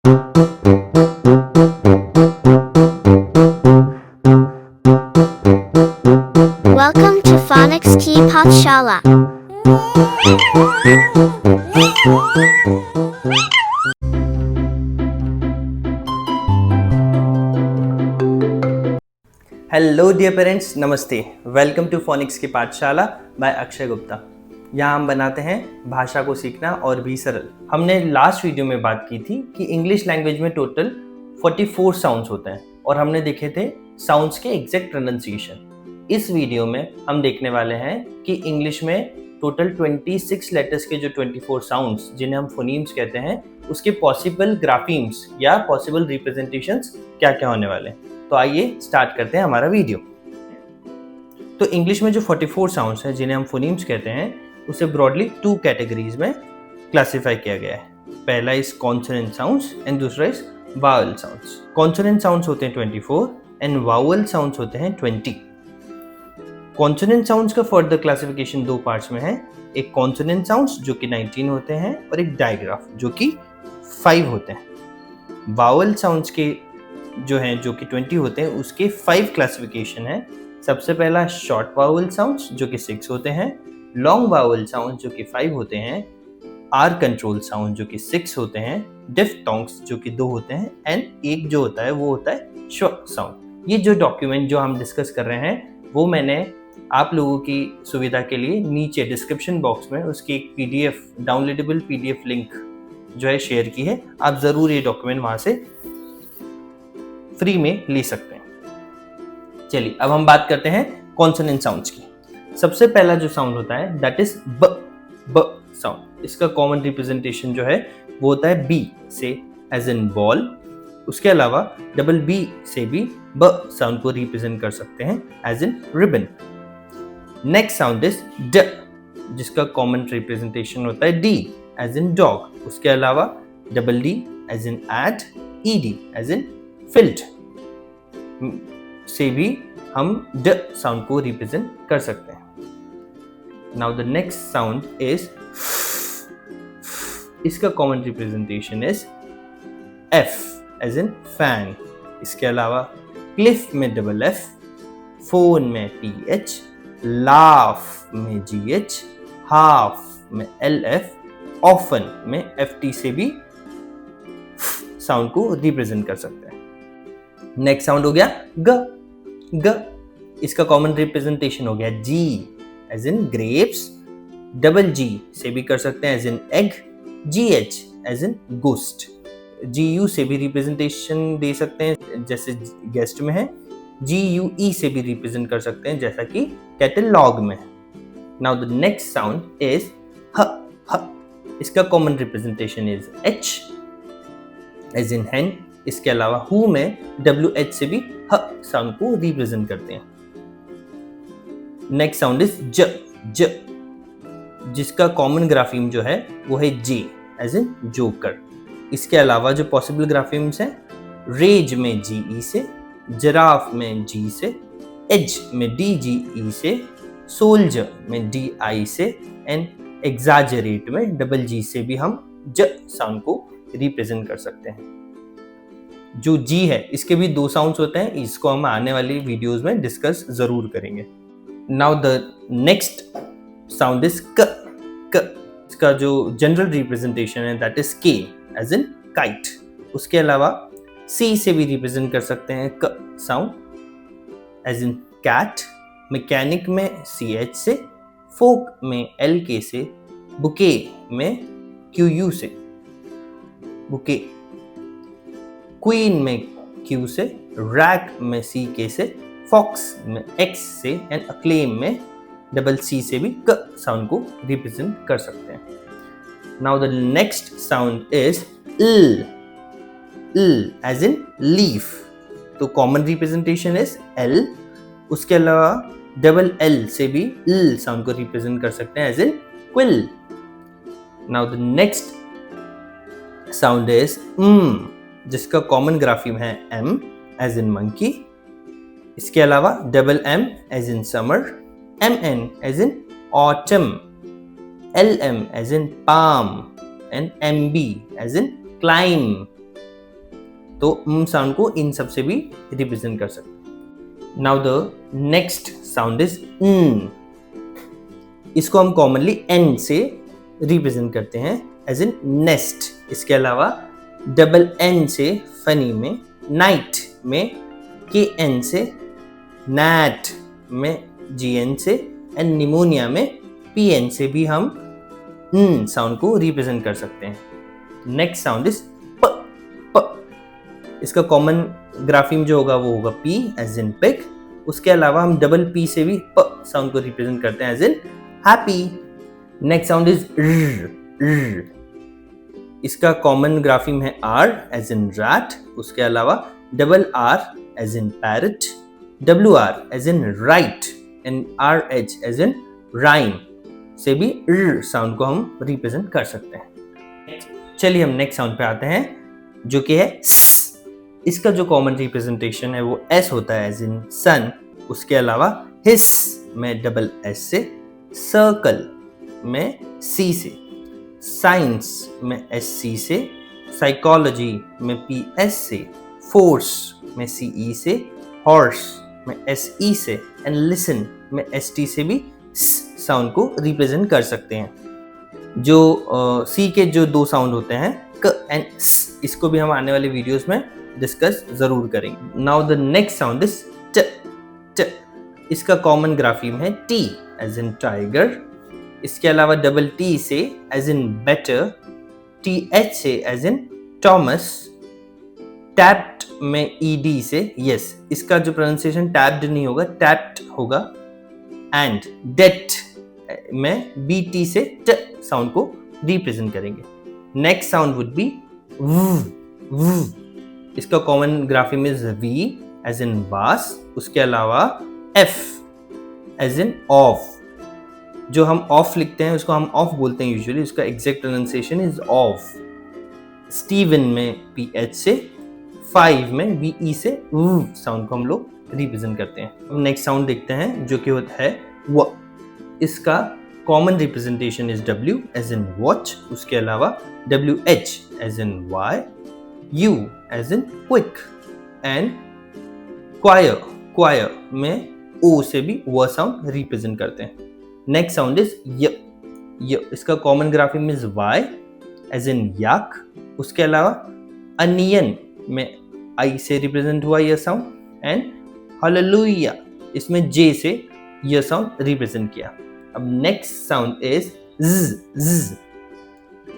Welcome to Phonics Key Pathshala. Hello dear parents, नमस्ते। Welcome to phonics की Pathshala bye Akshay Gupta. यहाँ हम बनाते हैं भाषा को सीखना और भी सरल। हमने लास्ट वीडियो में बात की थी कि इंग्लिश लैंग्वेज में टोटल 44 साउंड्स होते हैं और हमने देखे थे साउंड्स के एग्जैक्ट प्रोनाउंसिएशन। इस वीडियो में हम देखने वाले हैं कि इंग्लिश में टोटल 26 लेटर्स के जो 24 साउंड्स जिन्हें हम फोनीम्स कहते हैं उसके पॉसिबल ग्राफीम्स या पॉसिबल रिप्रेजेंटेशंस क्या क्या होने वाले हैं। तो आइए स्टार्ट करते हैं हमारा वीडियो। तो इंग्लिश में जो 44 साउंड्स हैं जिन्हें हम फोनीम्स कहते हैं उसे ब्रॉडली 2 कैटेगरीज में क्लासिफाई किया गया है। पहला इज कॉन्सोनेंट साउंड्स एंड दूसरा is vowel sounds. Consonant sounds होते हैं 24 एंड वावल साउंड्स होते हैं 20। कॉन्सोनेंट साउंड्स का फर्दर क्लासिफिकेशन 2 पार्ट्स में है। एक कॉन्सोनेंट साउंड्स जो कि 19 होते हैं और एक डायग्राफ जो कि 5 होते हैं। वावल साउंड्स के जो हैं जो कि 20 होते हैं उसके 5 क्लासिफिकेशन है। सबसे पहला शॉर्ट वावल साउंड्स जो कि 6 होते हैं, लॉन्ग वावल साउंड्स जो कि 5 होते हैं, आर कंट्रोल साउंड जो कि 6 होते हैं, डिफ्थोंग्स जो कि 2 होते हैं एंड एक जो होता है वो होता है शॉर्ट साउंड। ये जो डॉक्यूमेंट जो हम डिस्कस कर रहे हैं वो मैंने आप लोगों की सुविधा के लिए नीचे डिस्क्रिप्शन बॉक्स में उसकी एक पीडीएफ डाउनलोडेबल पीडीएफ लिंक जो है शेयर की है। आप ज़रूर ये डॉक्यूमेंट वहाँ से फ्री में ले सकते हैं। चलिए अब हम बात करते हैं कॉन्सोनेंट साउंड्स की। सबसे पहला जो साउंड होता है दैट इज ब साउंड। इसका कॉमन रिप्रेजेंटेशन जो है वो होता है बी से एज इन बॉल। उसके अलावा डबल बी से भी ब साउंड को रिप्रेजेंट कर सकते हैं as in ribbon. Next sound is ड जिसका कॉमन रिप्रेजेंटेशन होता है डी एज इन डॉग। उसके अलावा double D as in add, E D as in filled से भी हम ड साउंड को रिप्रेजेंट कर सकते हैं। Now the next sound is इसका common representation is F as in fan. इसके अलावा क्लिफ में डबल एफ, फोन में पी एच, लाफ में जी एच, हाफ में एल एफ, ऑफन में एफ टी से भी साउंड को रिप्रेजेंट कर सकते हैं। नेक्स्ट साउंड हो गया ग। इसका कॉमन रिप्रेजेंटेशन हो गया G as in grapes, double G से भी कर सकते हैं as in egg, G H as in ghost, G U से भी रिप्रेजेंटेशन दे सकते हैं जैसे गेस्ट में है, जी यू ई से भी रिप्रेजेंट कर सकते हैं जैसा कि कैटलॉग में है। Now the next sound is ह। इसका common representation is H as in hen. इसके अलावा हु में डब्ल्यू एच से भी ह साउंड को रिप्रेजेंट करते हैं। नेक्स्ट साउंड इज ज जिसका कॉमन ग्राफीम जो है वो है जे एज इन जोकर। इसके अलावा जो पॉसिबल ग्राफीम्स हैं रेज में जी ई से, जराफ में जी से, एज में डी जी ई से, सोल्जर में डी आई से एंड एग्जाजरेट में डबल जी से भी हम ज साउंड को रिप्रेजेंट कर सकते हैं। जो जी है इसके भी 2 साउंड्स होते हैं, इसको हम आने वाली वीडियोस में डिस्कस जरूर करेंगे। Now the next sound is क। इसका जो जनरल रिप्रेजेंटेशन है दैट इज के एज इन काइट। उसके अलावा सी से भी रिप्रेजेंट कर सकते हैं क sound as in cat, mechanic में सी एच से, फोक में एल के से, बुके में क्यू यू से बुके, क्वीन में क्यू से, रैक में सी के से, फॉक्स में एक्स से एंड अक्लेम में डबल सी से भी क साउंड को रिप्रेजेंट कर सकते हैं। Now the next sound is ल एज इन लीफ। तो कॉमन रिप्रेजेंटेशन इज एल। उसके अलावा डबल एल से भी ल साउंड को रिप्रेजेंट कर सकते हैं as in quill. Now the next sound is जिसका कॉमन ग्राफीम है एम एज इन मंकी। इसके अलावा double M as in summer, M N as in autumn, L M as in palm and M B as in climb. तो sound को इन सब से भी रिप्रेजेंट कर सकते हैं। Now the next sound is इसको हम कॉमनली एन से रिप्रेजेंट करते हैं एज इन नेस्ट। इसके अलावा डबल एन से फनी में, नाइट में के एन से, नैट में जी एन से एंड निमोनिया में पी एन से भी हम साउंड को रिप्रेजेंट कर सकते हैं। नेक्स्ट साउंड इज प प। इसका कॉमन ग्राफीम जो होगा वो होगा पी एज इन पिग। उसके अलावा हम डबल पी से भी प साउंड को रिप्रेजेंट करते हैं as in happy. Next sound is र। इसका कॉमन ग्राफीम है आर एज इन रैट। उसके अलावा double R as in parrot, W R as in write and R H as in rhyme से भी र साउंड को हम रिप्रेजेंट कर सकते हैं। चलिए हम नेक्स्ट साउंड पे आते हैं जो कि है स। इसका जो कॉमन रिप्रेजेंटेशन है वो एस होता है एज इन सन। उसके अलावा हिस में डबल एस से, सर्कल में सी से, साइंस में एस सी से, साइकोलॉजी में पी एस से, फोर्स में सी ई से, हॉर्स में एस ई से एंड लिसन में एस टी से भी साउंड को रिप्रेजेंट कर सकते हैं। जो सी के जो दो साउंड होते हैं क एंड स, इसको भी हम आने वाले वीडियोस में डिस्कस जरूर करेंगे। Now the next sound is ट ट। इसका कॉमन ग्राफीम है टी एज इन टाइगर। इसके अलावा डबल टी से as in better, T H से एज इन थॉमस, टैप्ड में ईडी से यस। इसका जो प्रोनाउंसिएशन टैप्ड नहीं होगा, टैप्ड होगा। एंड डेट में बी टी से ट साउंड को रिप्रेजेंट करेंगे। Next sound would be w। इसका कॉमन ग्राफीम इज वी एज इन वास। उसके अलावा एफ एज इन ऑफ। जो हम ऑफ लिखते हैं उसको हम ऑफ बोलते हैं यूजुअली, उसका exact pronunciation is of. Steven में पी एच से, 5 में वी ई से साउंड को हम लोग रिप्रेजेंट करते हैं। अब नेक्स्ट साउंड देखते हैं जो कि होता है व। इसका common representation is W as in watch. उसके अलावा W H as in why, U as in quick and choir, choir में ओ से भी व साउंड रिप्रेजेंट करते हैं। नेक्स्ट साउंड इज य। इसका common grapheme is Y as in yak. उसके अलावा अनियन में आई से रिप्रेजेंट हुआ यह साउंड एंड हालेलुया इसमें जे से यह साउंड रिप्रेजेंट किया। अब नेक्स्ट साउंड इज z।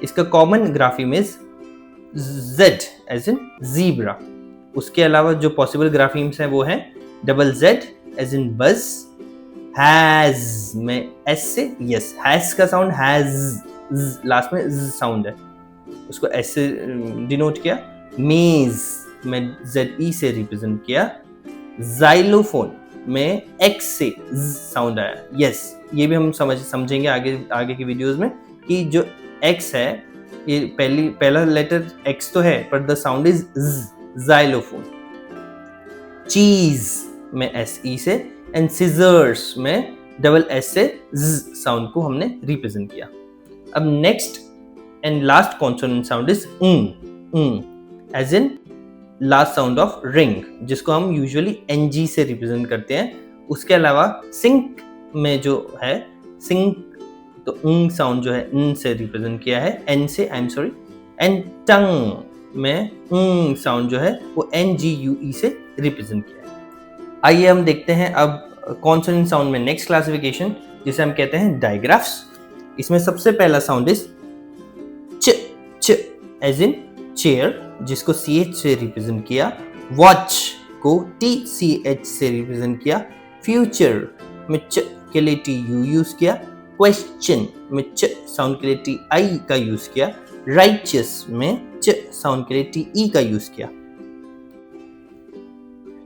इसका common grapheme is z as in zebra. उसके अलावा जो पॉसिबल ग्राफीम्स हैं वो हैं डबल z एज इन बज, हैज में s से यस, हैज का साउंड हैज, लास्ट में z साउंड है उसको s से डिनोट किया। मेज में ZE से रिप्रेजेंट किया। जाइलोफोन में X से साउंड आया यस। ये भी हम समझेंगे आगे की वीडियोस में कि जो X है ये पहला लेटर X तो है पर द साउंड इज जाइलोफोन। चीज में SE से एंड सीजर्स में डबल S से साउंड को हमने रिप्रेजेंट किया। अब next and last consonant sound is as in last sound of ring, जिसको हम यूजुअली NG से रिप्रेजेंट करते हैं। उसके अलावा सिंक में जो है सिंक तो साउंड जो है n से रिप्रेजेंट किया है, n से, I am sorry. And tongue में साउंड जो है वो NGUE से रिप्रेजेंट किया है। आइए हम देखते हैं अब कॉन्सोनेंट साउंड में नेक्स्ट क्लासिफिकेशन जिसे हम कहते हैं डायग्राफ्स। इसमें सबसे पहला साउंड इज च एज इन चेयर जिसको CH से रिप्रेजेंट किया। वॉच को TCH से रिप्रेजेंट किया। फ्यूचर में च के लिए TU यूज किया। क्वेश्चन में च साउंड के लिए TI का यूज किया। राइचियस में च साउंड के लिए TE का यूज किया।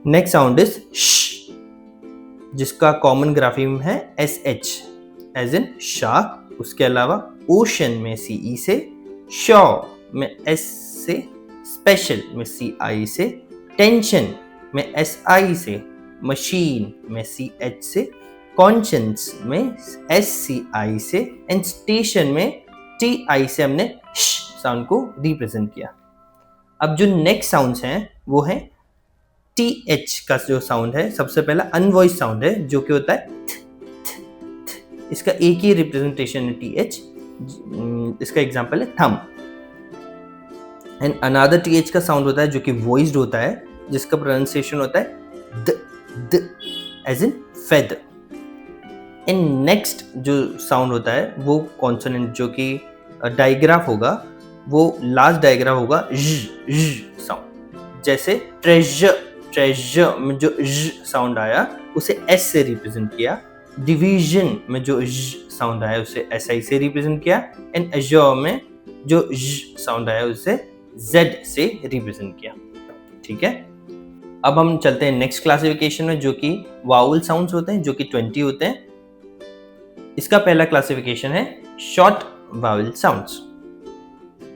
नेक्स्ट साउंड इज श जिसका कॉमन ग्राफीम है SH एज इन शार्क। उसके अलावा ओशन में CE से, शॉ में S से, स्पेशल में CI से, टेंशन में SI से, मशीन में CH से, कॉन्शियंस में SCI से एंड स्टेशन में TI से हमने श साउंड को रिप्रेजेंट किया। अब जो नेक्स्ट साउंड्स हैं वो है टी एच का जो साउंड है, सबसे पहला अनवॉइस साउंड है जो कि होता है थ, थ। इसका एक ही रिप्रेजेंटेशन है टी एच, इसका एग्जांपल है थम। एंड अनदर टी एच का साउंड होता है जो कि वॉइस्ड होता है, जिसका प्रोनाउंसिएशन होता है द द as in feather. And next जो साउंड होता है वो कॉन्सोनेंट जो कि डायग्राफ होगा, वो लास्ट डायग्राफ होगा ज साउंड। जैसे ट्रेजर, ट्रेजर में जो ज साउंड आया उसे एस से रिप्रेजेंट किया, डिवीजन में जो ज साउंड आया उसे एस आई से रिप्रेजेंट किया, एंड एजोर में जो ज साउंड आया उसे जेड से रिप्रेजेंट किया। ठीक है, अब हम चलते हैं नेक्स्ट क्लासिफिकेशन में जो कि वाउल साउंड्स होते हैं, जो कि 20 होते हैं। इसका पहला क्लासिफिकेशन है शॉर्ट वाउल साउंड्स,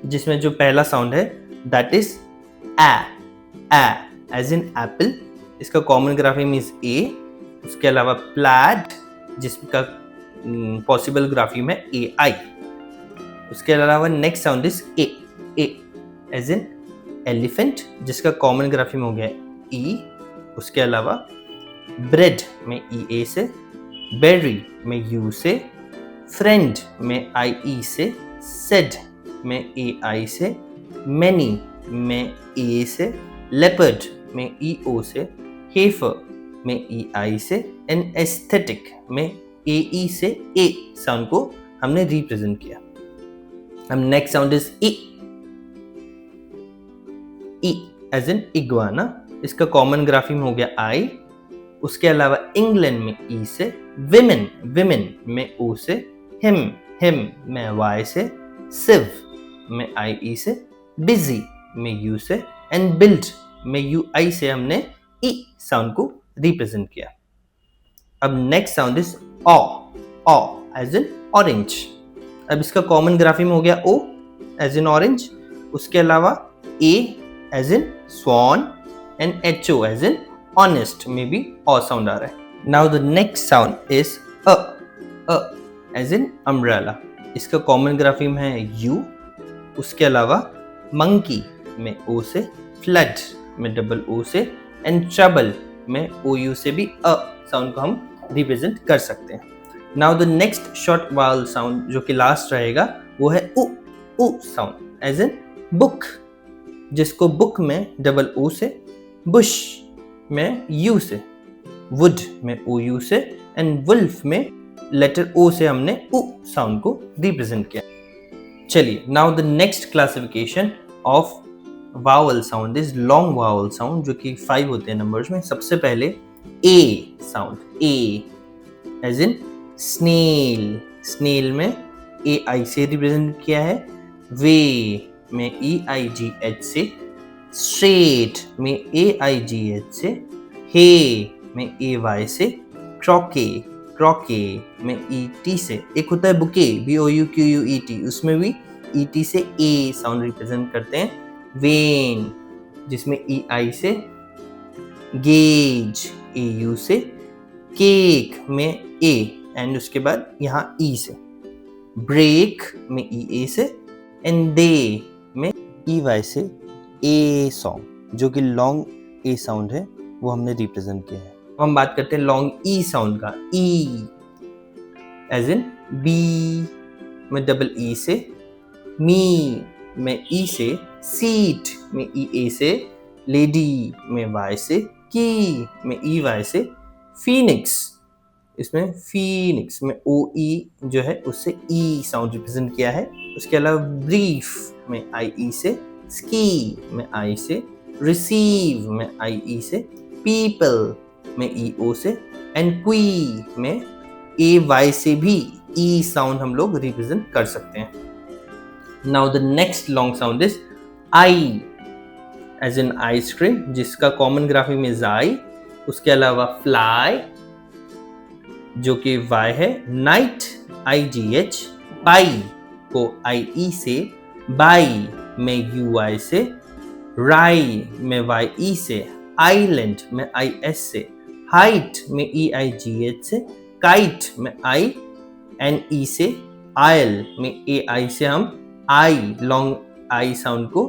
जिसमें जो पहला साउंड है that is A as in apple. इसका कॉमन ग्राफिम इज ए। उसके अलावा प्लैड, जिसका पॉसिबल ग्राफिम है ए आई। उसके अलावा next sound is A as in elephant, जिसका कॉमन ग्राफिम हो गया ई। उसके अलावा ब्रेड में ई ए से, बेरी में यू से, फ्रेंड में आई ई से, सेड में ए आई से, मैनी में ए से, लेपर्ड में ई ओ से, हेफर में ई आई से, एंड एस्थेटिक में ए ई से ए साउंड को हमने रिप्रेजेंट किया। अब next sound is E as in iguana. इसका कॉमन ग्राफिम हो गया आई। उसके अलावा इंग्लैंड में ई से, विमेन में ओ से, हिम में वाई से, सिव में आई ई से, बिजी में यू से, एंड बिल्ड में यू आई से हमने ई साउंड को रिप्रेजेंट किया। अब नेक्स्ट साउंड इज ऑ एज इन ऑरेंज। अब इसका कॉमन ग्राफिम हो गया ओ एज इन ऑरेंज। उसके अलावा A as in swan and H O as in honest में भी ऑ साउंड आ रहा है। Now the next sound is अ एज इन अम्ब्रेला। इसका कॉमन ग्राफिम है यू। उसके अलावा मंकी में ओ से, फ्लड में डबल ओ से, एंड ट्रबल में ओ यू से भी अ साउंड को हम रिप्रेजेंट कर सकते हैं। Now the next short vowel sound जो कि लास्ट रहेगा वो है उ साउंड एज इन बुक, जिसको बुक में डबल ओ से, बुश में यू से, वुड में ओ यू से, एंड वुल्फ में लेटर ओ से हमने उ साउंड को रिप्रेजेंट किया। चलिए, now the next classification of vowel sound is long vowel sound, जो कि 5 होते हैं नंबर्स में। सबसे पहले ए sound, A as in snail. Snail में ए आई से रिप्रेजेंट किया है, वे में ई आई जी एच से, स्ट्रेट में ए आई जी एच से, हे में ए वाई से, क्रॉके में ई टी से। एक होता है bouquet, B O U Q U E T, उसमें भी ई टी से ए साउंड रिप्रेजेंट करते हैं। वेन, जिसमें ई आई से, गेज ए यू से, केक में ए एंड उसके बाद यहाँ ई से, ब्रेक में ई ए से, एंड डे में ई वाई से ए साउंड, जो कि लॉन्ग ए साउंड है, वो हमने रिप्रेजेंट किया है। हम बात करते हैं लॉन्ग ई साउंड का। ई एज इन बी में डबल ई से, मी में ई से, सीट में ई ए से, लेडी में वाई से, की में ई वाई से, फीनिक्स, इसमें फीनिक्स में ओ ई जो है उससे ई साउंड रिप्रेजेंट किया है। उसके अलावा ब्रीफ में आई ई से, स्की में आई से, रिसीव में आई ई से, पीपल में ई ओ से, एंड क्वी में ए वाई से भी ई साउंड हम लोग रिप्रेजेंट कर सकते हैं। Now the next long sound is I as in ice cream, जिसका कॉमन ग्राफिक में आई। उसके अलावा फ्लाई, जो कि वाई है, नाइट आई जी एच, पाई को आई ई से, बाई में यू आई से, राई में वाई ई से, आइलैंड में आई एस से, हाइट में ई आई जी एच से, काइट में आई एन ई से, आयल में ए आई से हम आई लॉन्ग आई साउंड को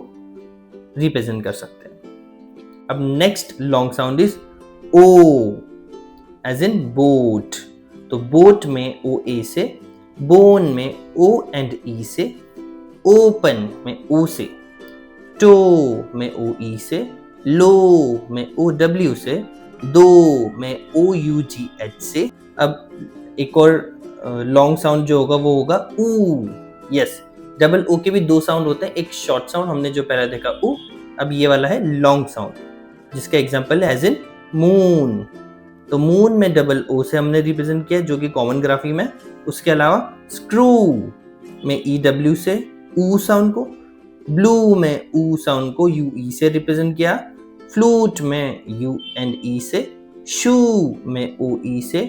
रिप्रेजेंट कर सकते हैं। अब next long sound is O, as in boat. Boat बोट में ओ ए से, बोन में ओ एंड ई से, ओपन में ओ से, टो में ओ ई से, लो में ओ डब्ल्यू से, दो में ओ यू जी एच से। अब एक और लॉन्ग साउंड जो होगा वो होगा ऊ। यस, डबल ओ के भी दो साउंड होते हैं, एक शॉर्ट साउंड हमने जो पहला देखा ऊ, अब ये वाला है लॉन्ग साउंड जिसका एग्जांपल है एज इन मून। तो मून में डबल ओ से हमने रिप्रेजेंट किया जो कि कॉमन ग्राफी में। उसके अलावा स्क्रू में ई डब्ल्यू से ऊ साउंड को, ब्लू में ऊ साउंड को यू ई से रिप्रेजेंट किया, फ्लूट में यू एंड ई से, शू में ओ ई से,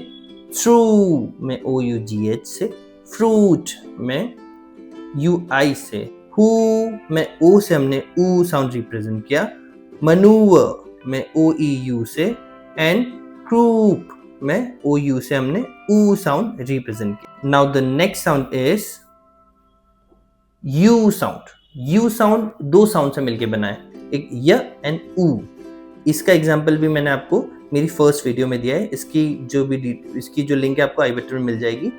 थ्रू में ओ यू जी एच से, फ्रूट में यू आई से, हु में ओ से हमने ऊ साउंड रिप्रेजेंट किया, मनूवर में ओ ई यू से, एंड क्रूप में ओ यू से हमने ऊ साउंड रिप्रेजेंट किया। Now the next sound is you sound. You sound दो साउंड से मिलकर बना है, एक य एंड ऊ। इसका एग्जांपल भी मैंने आपको मेरी फर्स्ट वीडियो में दिया है, इसकी जो लिंक है आपको आई बटन में मिल जाएगी।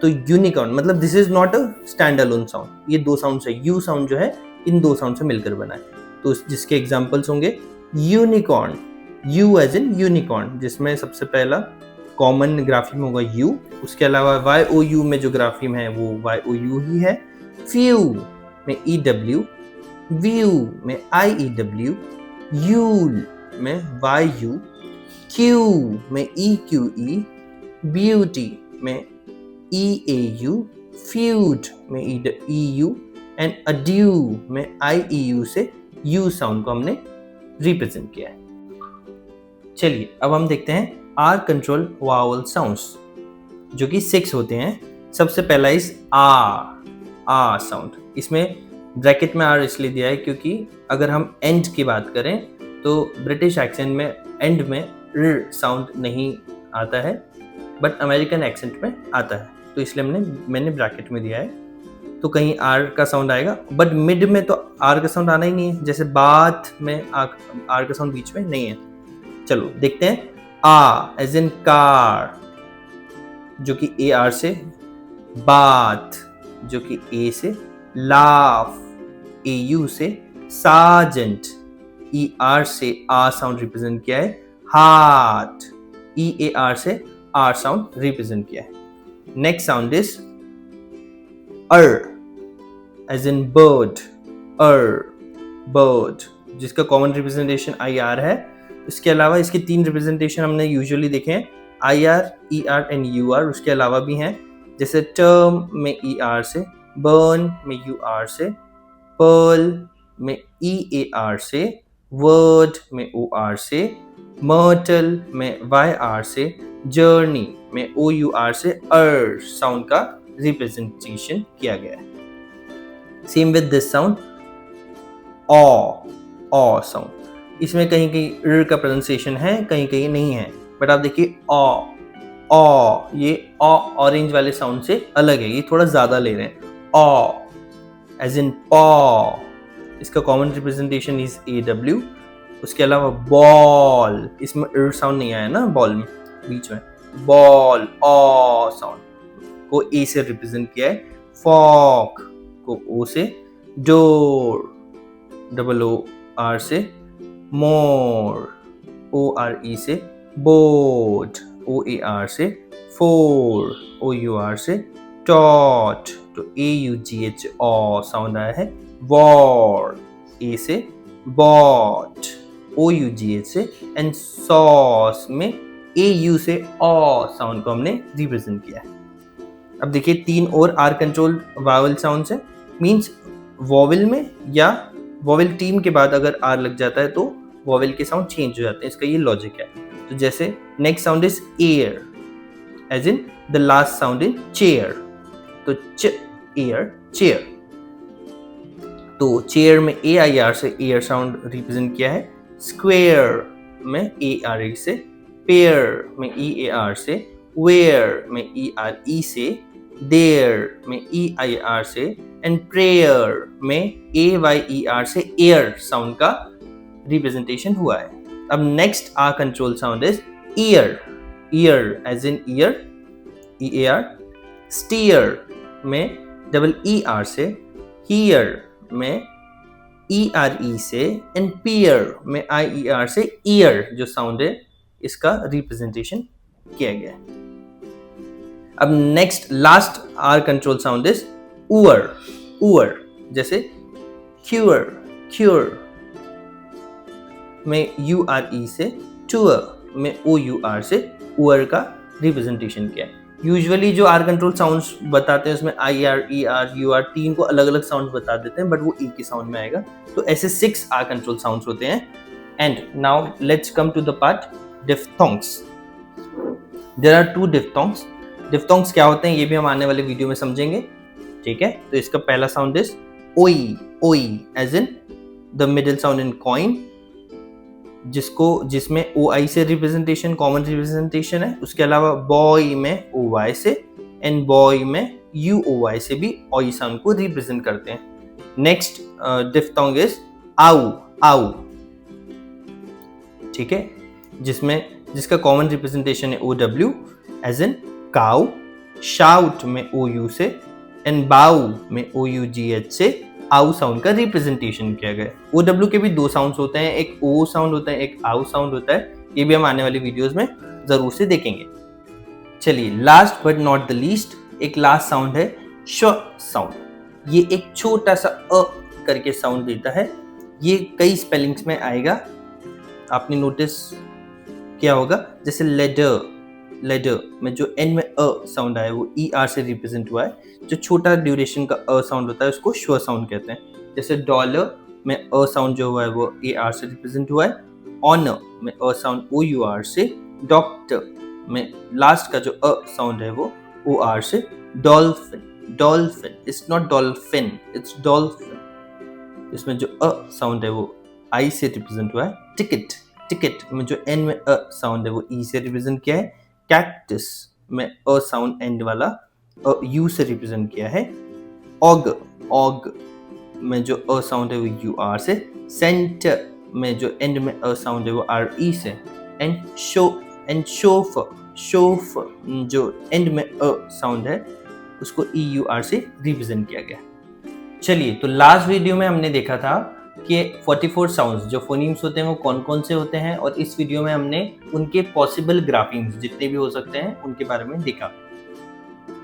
तो यूनिकॉर्न मतलब this is not a stand alone sound, ये दो साउंड से, यू साउंड जो है इन दो साउंड से मिलकर बना है। तो जिसके एग्जांपल्स होंगे unicorn, U as in unicorn, जिसमें सबसे पहला कॉमन ग्राफिम होगा यू, उसके अलावा वाई ओ यू में जो ग्राफिम है वो वाई ओ यू ही है, फ्यू में ई डब्ल्यू, व्यू में आई ई डब्ल्यू, यूल में वाई यू, क्यू में ई क्यू ई, ब्यूटी में ई ए यू, फ्यूड में ई यू, एंड अड्यू में आई ई यू से यू साउंड को हमने रिप्रेजेंट किया है। चलिए अब हम देखते हैं आर कंट्रोल वावल साउंड्स जो कि 6 होते हैं। सबसे पहला इज आ साउंड। इसमें ब्रैकेट में आर इसलिए दिया है क्योंकि अगर हम एंड की बात करें तो ब्रिटिश एक्सेंट में एंड में र साउंड नहीं आता है, बट अमेरिकन एक्सेंट में आता है, तो इसलिए मैंने ब्रैकेट में दिया है। तो कहीं आर का साउंड आएगा, बट मिड में तो आर का साउंड आना ही नहीं है, जैसे बात में आर का साउंड बीच में नहीं है। चलो देखते हैं आ एज इन कार जो कि ए आर से, बात जो कि ए से, लाफ ए यू से, सार्जेंट ई आर से आर साउंड रिप्रेजेंट किया है, हार्ट ई ए आर से आर साउंड रिप्रेजेंट किया है। Next sound is as in bird, bird जिसका कॉमन रिप्रेजेंटेशन आई आर है। इसके अलावा इसके 3 रिप्रेजेंटेशन हमने यूजुअली देखे हैं, I R, E R and U R. उसके अलावा भी हैं जैसे टर्म में ई आर से, बर्न में यू आर से, पर्ल में ई ए आर से, वर्ड में ओ आर से, मर्टल में वाई आर से, जर्नी में ओ यू आर से अर साउंड का रिप्रेजेंटेशन किया गया है। सेम विद दिस साउंड ऑ साउंड। इसमें कहीं कहीं र का प्रोनाउंसिएशन है, कहीं कहीं नहीं है, बट आप देखिए ऑ, ये ऑरेंज वाले साउंड से अलग है, ये थोड़ा ज्यादा ले रहे हैं। ऑ एज इन पॉ, इसका common representation is A W. उसके अलावा बॉल, इसमें र साउंड नहीं आया ना बॉल में बीच में, बॉल ऑ साउंड को ए से रिप्रेजेंट किया है, फॉक को ओ से, डोर डबल ओ आर से, मोर ओ आर ई से, बोट ओ ए आर से, फोर ओ यू आर से, टॉट तो ए यू जी एच ऑ साउंड आया है, वॉर ए से, bought O U G H से, एंड सॉस में ए यू से ऑ साउंड को हमने रिप्रेजेंट किया है। अब देखिए 3 और आर कंट्रोल वावल साउंड है, मींस वॉवल में या वॉवल टीम के बाद अगर आर लग जाता है तो वॉवल के साउंड चेंज हो जाते हैं, इसका ये लॉजिक है। तो जैसे next sound is air, as in the last sound in chair, तो एयर चेयर। तो चेयर में ए आई आर से एयर साउंड रिप्रेजेंट किया है, स्क्वेयर में ए आर ई से, पेयर में ई ए आर से, वेयर में ई आर ई से, देयर में ई आई आर से, एंड प्रेयर में AYER से एयर साउंड का रिप्रेजेंटेशन हुआ है। अब next R control sound is ear, ear as in ear EAR, steer में डबल ER से, हियर में ERE से, एंड पियर में IER से ईयर जो साउंड है इसका रिप्रेजेंटेशन किया गया है। अब next last R control sound is उअर, उअर जैसे क्यूअर, क्यूर में URE से, टूअर में OUR से उअर का रिप्रेजेंटेशन किया है। यूजुअली जो आर कंट्रोल साउंड्स बताते हैं उसमें IR, ER, UR तीन को अलग अलग साउंड बता देते हैं, बट वो एक ही साउंड में आएगा। तो ऐसे 6 आर कंट्रोल साउंड्स होते हैं। And now let's come to the part diphthongs. There are 2 diphthongs. Diphthongs क्या होते हैं ये भी हम आने वाले वीडियो में समझेंगे, ठीक है। तो इसका पहला साउंड इज ओई, ओई as in the middle sound in coin, जिसमें OI से रिप्रेजेंटेशन कॉमन रिप्रेजेंटेशन है। उसके अलावा बॉय में OY से एंड बॉय में UOY से भी OI साउंड को रिप्रेजेंट करते हैं। नेक्स्ट डिफ्थोंग इज आउ, आउ, ठीक है, जिसका कॉमन रिप्रेजेंटेशन है OW as in cow, shout में OU से एंड बाउ में OUGH से आउ साउंड का रिप्रेजेंटेशन किया गया है। OW के भी 2 साउंड्स होते हैं, एक O साउंड होता है, एक आउ साउंड होता है। ये भी हम आने वाली वीडियोस में जरूर से देखेंगे। चलिए last but not the least एक लास्ट साउंड है श साउंड। ये एक छोटा सा अ करके साउंड देता है। ये कई स्पेलिंग्स में आएगा, आपने नोटिस किया होगा। जैसे लेडर, लेडर में जो एन में अ साउंड आया वो ER से रिप्रेजेंट हुआ है। जो छोटा ड्यूरेशन का अ साउंड होता है उसको श्व साउंड कहते हैं। जैसे डॉलर में अ साउंड जो हुआ है वो AR से रिप्रेजेंट हुआ है। ऑनर में अ साउंड OUR से, डॉक्टर में लास्ट का जो अ साउंड है वो OR से। Dolphin, dolphin it's not dolphin, it's dolphin, इसमें जो अ साउंड है वो I से रिप्रेजेंट हुआ है। टिकट, टिकट में जो एन में अ साउंड है वो E से रिप्रेजेंट किया है। कैक्टस में अ साउंड एंड वाला U से रिप्रेजेंट किया है। ऑग, ऑग में जो अ साउंड है वो UR से। सेंटर में जो एंड में अ साउंड है वो RE से। एंड शोफर, शोफर जो एंड में अ साउंड है उसको EUR से रिप्रेजेंट किया गया। चलिए तो लास्ट वीडियो में हमने देखा था कि 44 साउंड्स जो फोनीम्स होते हैं वो कौन कौन से होते हैं, और इस वीडियो में हमने उनके पॉसिबल ग्राफिम्स जितने भी हो सकते हैं उनके बारे में देखा,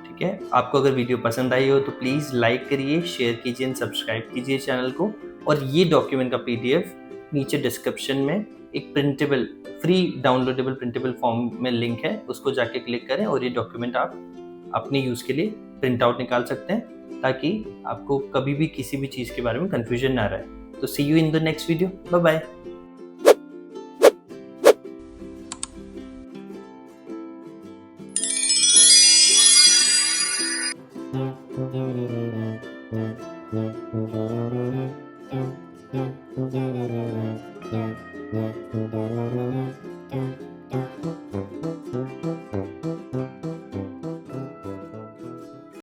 ठीक है। आपको अगर वीडियो पसंद आई हो तो प्लीज़ लाइक करिए, शेयर कीजिए, सब्सक्राइब कीजिए चैनल को। और ये डॉक्यूमेंट का PDF नीचे डिस्क्रिप्शन में एक printable free downloadable printable form में लिंक है, उसको जाके क्लिक करें और ये डॉक्यूमेंट आप अपने यूज़ के लिए प्रिंट आउट निकाल सकते हैं, ताकि आपको कभी भी किसी भी चीज़ के बारे में कन्फ्यूजन ना रहे। तो see you in the next video, bye bye.